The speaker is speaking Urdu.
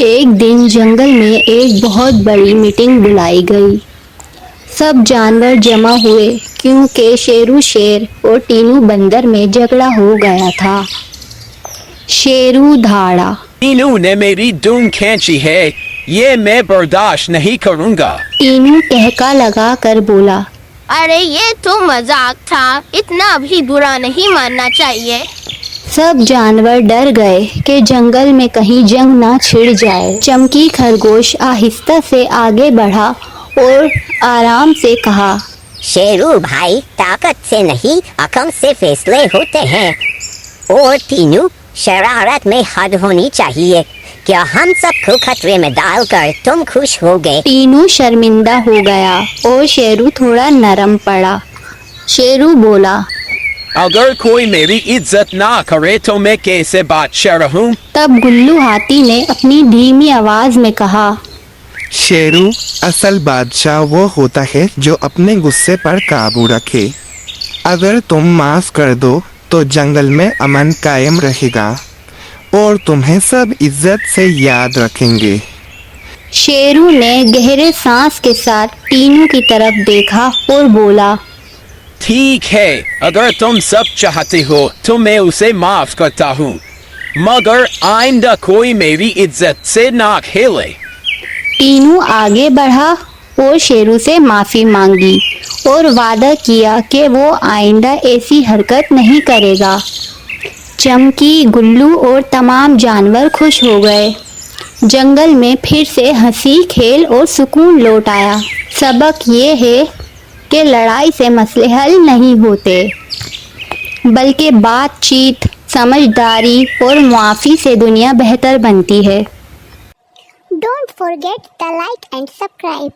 ایک دن جنگل میں ایک بہت بڑی میٹنگ بلائی گئی۔ سب جانور جمع ہوئے کیونکہ شیرو شیر اور ٹینو بندر میں جھگڑا ہو گیا تھا۔ شیرو دھاڑا، تینو نے میری دون کھینچی ہے، یہ میں برداشت نہیں کروں گا۔ ٹینو ٹہکا لگا کر بولا، ارے یہ تو مذاق تھا، اتنا بھی برا نہیں ماننا چاہیے۔ سب جانور ڈر گئے کہ جنگل میں کہیں جنگ نہ چھڑ جائے۔ چمکی خرگوش آہستہ سے آگے بڑھا اور آرام سے کہا، شیرو بھائی، طاقت سے نہیں عقل سے فیصلے ہوتے ہیں، اور تینو شرارت میں حد ہونی چاہیے۔ کیا ہم سب کو خطرے میں ڈال کر تم خوش ہو گئے؟ ٹینو شرمندہ ہو گیا اور شیرو تھوڑا نرم پڑا۔ شیرو بولا، اگر کوئی میری عزت نہ کرے تو میں کیسے بادشاہ رہوں؟ تب گلو ہاتھی نے اپنی دھیمی آواز میں کہا، شیرو، اصل بادشاہ وہ ہوتا ہے جو اپنے غصے پر قابو رکھے۔ اگر تم معاف کر دو تو جنگل میں امن قائم رہے گا اور تمہیں سب عزت سے یاد رکھیں گے۔ شیرو نے گہرے سانس کے ساتھ ٹینو کی طرف دیکھا اور بولا، ٹھیک ہے، اگر تم سب چاہتے ہو تو میں اسے معاف کرتا ہوں، مگر آئندہ کوئی میری عزت سے نہ کھیلے۔ ٹینو آگے بڑھا اور شیرو سے معافی مانگی اور وعدہ کیا کہ وہ آئندہ ایسی حرکت نہیں کرے گا۔ چمکی، گلو اور تمام جانور خوش ہو گئے۔ جنگل میں پھر سے ہنسی، کھیل اور سکون لوٹ آیا۔ سبق یہ ہے کہ لڑائی سے مسئلے حل نہیں ہوتے، بلکہ بات چیت، سمجھداری اور معافی سے دنیا بہتر بنتی ہے۔ Don't forget to like and subscribe.